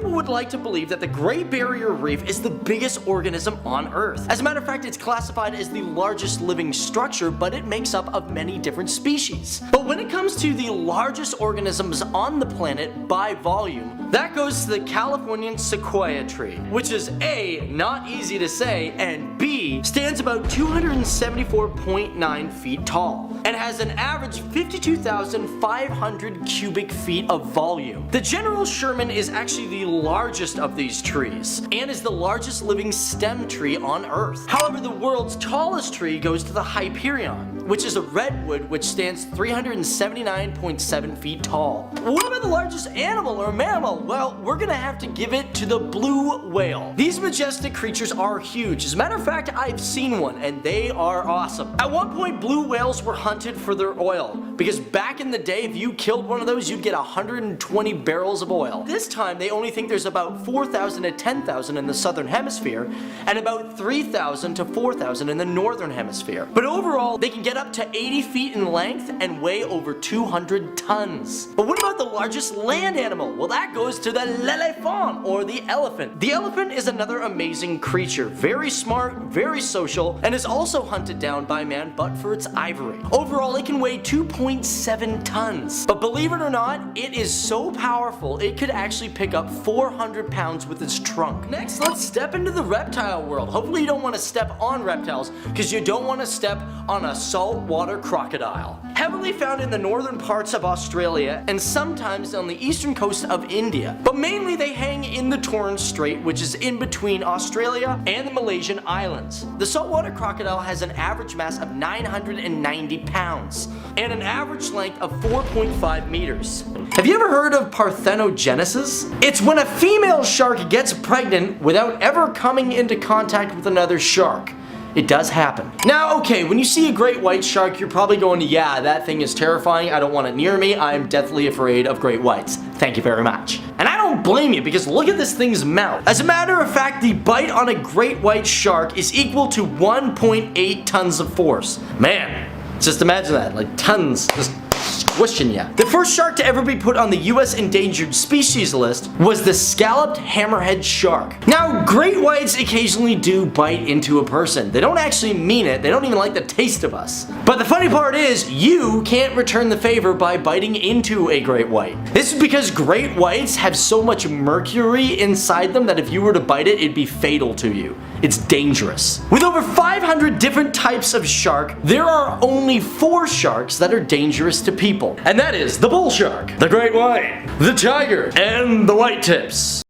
people would like to believe that the Great Barrier Reef is the biggest organism on Earth. As a matter of fact, it's classified as the largest living structure, but it makes up of many different species. But when it comes to the largest organisms on the planet by volume, that goes to the Californian sequoia tree, which is A, not easy to say, and B, stands about 274.9 feet tall, and has an average 52,500 cubic feet of volume. The General Sherman is actually the largest of these trees, and is the largest living stem tree on Earth. However, the world's tallest tree goes to the Hyperion, which is a redwood which stands 379.7 feet tall. What about the largest animal or mammal? Well, we're gonna have to give it to the blue whale. These majestic creatures are huge. As a matter of fact, I've seen one, and they are awesome. At one point, blue whales were hunted for their oil, because back in the day, if you killed one of those, you'd get 120 barrels of oil. This time, they only think there's about 4,000 to 10,000 in the southern hemisphere, and about 3,000 to 4,000 in the northern hemisphere. But overall, they can get up to 80 feet in length and weigh over 200 tons. But what about the largest land animal? Well, that goes to the l'éléphant, or the elephant. The elephant is another amazing creature, very smart, very social, and is also hunted down by man but for its ivory. Overall, it can weigh 2.7 tons. But believe it or not, it is so powerful, it could actually pick up 400 pounds with its trunk. Next, let's step into the reptile world. Hopefully you don't want to step on reptiles, because you don't want to step on a saltwater crocodile. Heavily found in the northern parts of Australia, and sometimes on the eastern coast of India. But mainly they hang in the Torres Strait, which is in between Australia and the Malaysian islands. The saltwater crocodile has an average mass of 990 pounds, and an average length of 4.5 meters. Have you ever heard of parthenogenesis? It's when a female shark gets pregnant without ever coming into contact with another shark. It does happen. Now, okay, when you see a great white shark, you're probably going, yeah, that thing is terrifying. I don't want it near me. I'm deathly afraid of great whites. Thank you very much. And I don't blame you, because look at this thing's mouth. As a matter of fact, the bite on a great white shark is equal to 1.8 tons of force. Man, just imagine that, like tons, just squishing ya. The first shark to ever be put on the US endangered species list was the scalloped hammerhead shark. Now, great whites occasionally do bite into a person. They don't actually mean it. They don't even like the taste of us. But the funny part is, you can't return the favor by biting into a great white. This is because great whites have so much mercury inside them that if you were to bite it, it'd be fatal to you. It's dangerous. With over 500 different types of shark, there are only 4 sharks that are dangerous to people. And that is the bull shark, the great white, the tiger, and the white tips.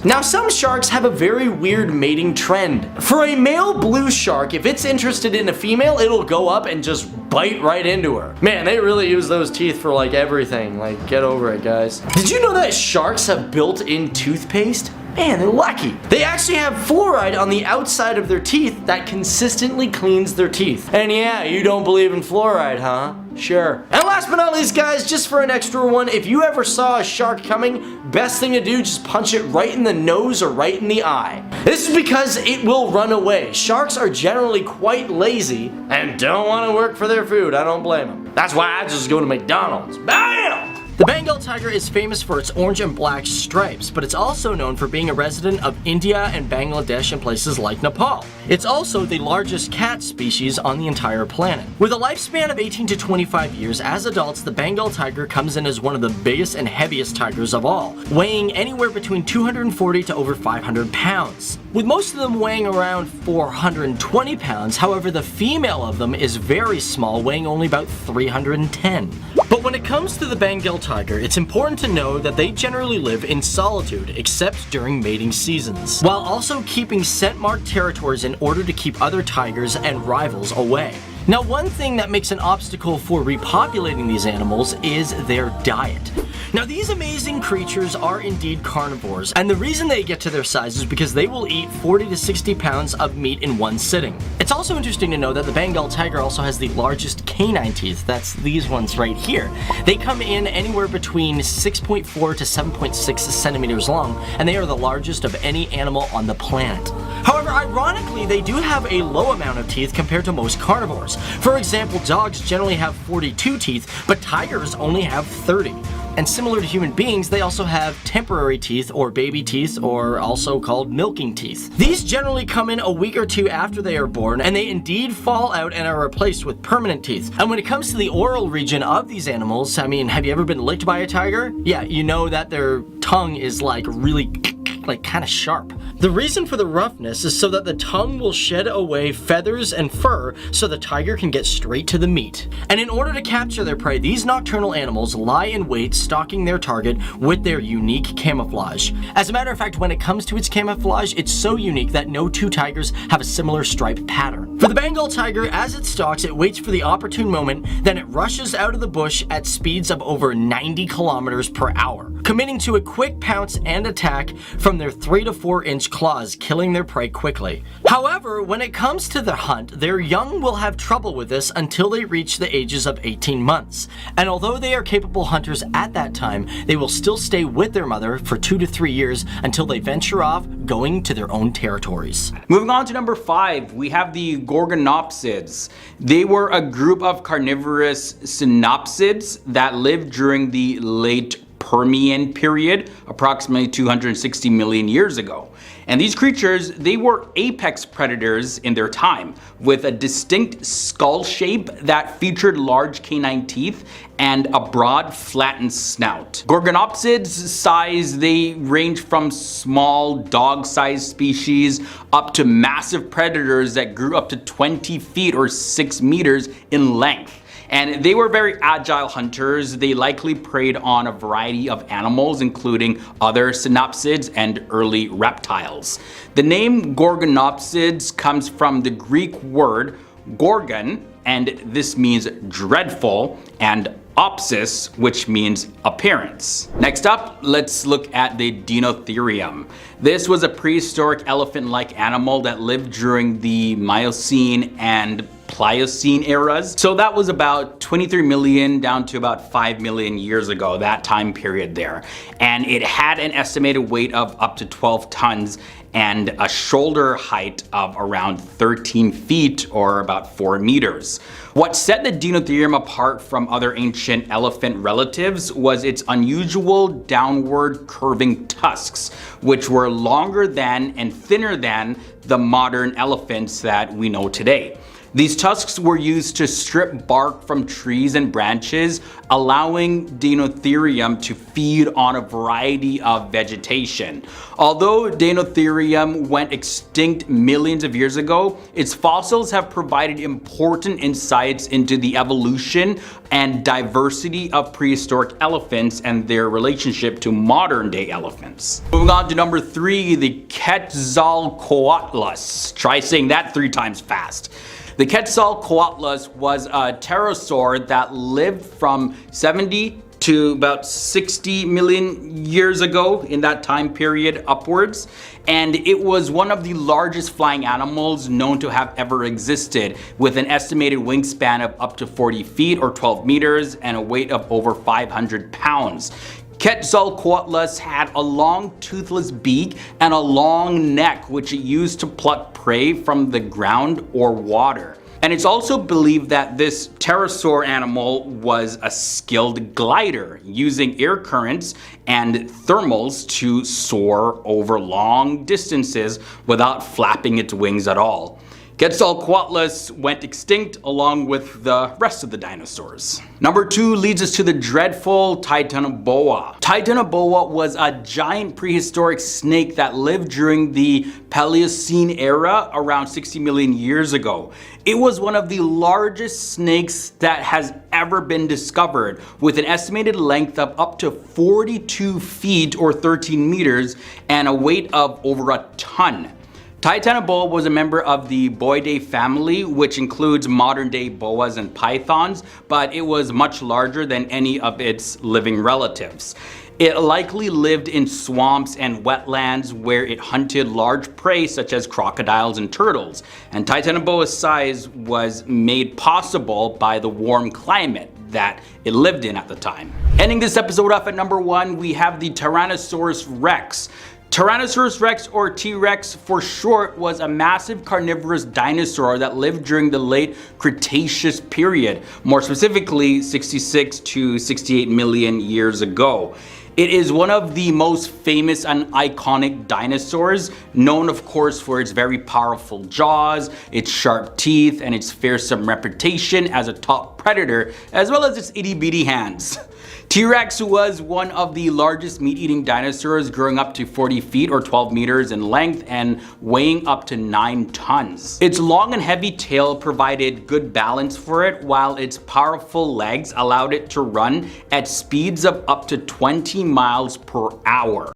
Now, some sharks have a very weird mating trend. For a male blue shark, if it's interested in a female, it'll go up and just bite right into her. Man, they really use those teeth for like everything. Like, get over it, guys. Did you know that sharks have built-in toothpaste? Man, they're lucky. They actually have fluoride on the outside of their teeth that consistently cleans their teeth. And yeah, you don't believe in fluoride, huh? Sure. And last but not least, guys, just for an extra one, if you ever saw a shark coming, best thing to do, just punch it right in the nose or right in the eye. This is because it will run away. Sharks are generally quite lazy and don't want to work for their food. I don't blame them. That's why I just go to McDonald's. BAM! The Bengal tiger is famous for its orange and black stripes, but it's also known for being a resident of India and Bangladesh and places like Nepal. It's also the largest cat species on the entire planet. With a lifespan of 18 to 25 years, as adults, the Bengal tiger comes in as one of the biggest and heaviest tigers of all, weighing anywhere between 240 to over 500 pounds. With most of them weighing around 420 pounds, however, the female of them is very small, weighing only about 310. But when it comes to the Bengal tiger, it's important to know that they generally live in solitude, except during mating seasons, while also keeping scent-marked territories in order to keep other tigers and rivals away. Now, one thing that makes an obstacle for repopulating these animals is their diet. Now, these amazing creatures are indeed carnivores, and the reason they get to their size is because they will eat 40 to 60 pounds of meat in one sitting. It's also interesting to know that the Bengal tiger also has the largest canine teeth. That's these ones right here. They come in anywhere between 6.4 to 7.6 centimeters long, and they are the largest of any animal on the planet. However, ironically, they do have a low amount of teeth compared to most carnivores. For example, dogs generally have 42 teeth, but tigers only have 30. And similar to human beings, they also have temporary teeth or baby teeth, or also called milking teeth. These generally come in a week or two after they are born, and they indeed fall out and are replaced with permanent teeth. And when it comes to the oral region of these animals, I mean, have you ever been licked by a tiger? Yeah, you know that their tongue is like really kind of sharp. The reason for the roughness is so that the tongue will shed away feathers and fur so the tiger can get straight to the meat. And in order to capture their prey, these nocturnal animals lie in wait, stalking their target with their unique camouflage. As a matter of fact, when it comes to its camouflage, it's so unique that no two tigers have a similar stripe pattern. For the Bengal tiger, as it stalks, it waits for the opportune moment, then it rushes out of the bush at speeds of over 90 kilometers per hour, committing to a quick pounce and attack from their 3 to 4 inch claws, killing their prey quickly. However, when it comes to the hunt, their young will have trouble with this until they reach the ages of 18 months. And although they are capable hunters at that time, they will still stay with their mother for 2 to 3 years until they venture off, going to their own territories. Moving on to number 5, we have the gorgonopsids. They were a group of carnivorous synopsids that lived during the late Permian period, approximately 260 million years ago. And these creatures, they were apex predators in their time, with a distinct skull shape that featured large canine teeth and a broad, flattened snout. Gorgonopsids' size, they range from small dog-sized species up to massive predators that grew up to 20 feet or 6 meters in length. And they were very agile hunters. They likely preyed on a variety of animals, including other synopsids and early reptiles. The name gorgonopsids comes from the Greek word gorgon, and this means dreadful, and opsis, which means appearance. Next up, let's look at the dinotherium. This was a prehistoric elephant-like animal that lived during the Miocene and Pliocene eras. So that was about 23 million down to about 5 million years ago, that time period there. And it had an estimated weight of up to 12 tons and a shoulder height of around 13 feet or about 4 meters. What set the dinotherium apart from other ancient elephant relatives was its unusual downward curving tusks, which were longer than and thinner than the modern elephants that we know today. These tusks were used to strip bark from trees and branches, allowing Dinotherium to feed on a variety of vegetation. Although Dinotherium went extinct millions of years ago, its fossils have provided important insights into the evolution and diversity of prehistoric elephants and their relationship to modern day elephants. Moving on to number 3, the Quetzalcoatlus. Try saying that 3 times fast. The Quetzalcoatlus was a pterosaur that lived from 70 to about 60 million years ago, in that time period upwards. And it was one of the largest flying animals known to have ever existed, with an estimated wingspan of up to 40 feet or 12 meters and a weight of over 500 pounds. Quetzalcoatlus had a long toothless beak and a long neck, which it used to pluck prey from the ground or water. And it's also believed that this pterosaur animal was a skilled glider, using air currents and thermals to soar over long distances without flapping its wings at all. Quetzalcoatlus went extinct along with the rest of the dinosaurs. Number 2 leads us to the dreadful Titanoboa. Titanoboa was a giant prehistoric snake that lived during the Paleocene era around 60 million years ago. It was one of the largest snakes that has ever been discovered, with an estimated length of up to 42 feet or 13 meters and a weight of over a ton. Titanoboa was a member of the Boidae family, which includes modern-day boas and pythons, but it was much larger than any of its living relatives. It likely lived in swamps and wetlands where it hunted large prey such as crocodiles and turtles, and Titanoboa's size was made possible by the warm climate that it lived in at the time. Ending this episode off at number 1, we have the Tyrannosaurus Rex. Tyrannosaurus Rex, or T-Rex for short, was a massive carnivorous dinosaur that lived during the late Cretaceous period, more specifically 66 to 68 million years ago. It is one of the most famous and iconic dinosaurs, known of course for its very powerful jaws, its sharp teeth, and its fearsome reputation as a top predator, as well as its itty-bitty hands. T-Rex was one of the largest meat-eating dinosaurs, growing up to 40 feet or 12 meters in length and weighing up to 9 tons. Its long and heavy tail provided good balance for it, while its powerful legs allowed it to run at speeds of up to 20 miles per hour.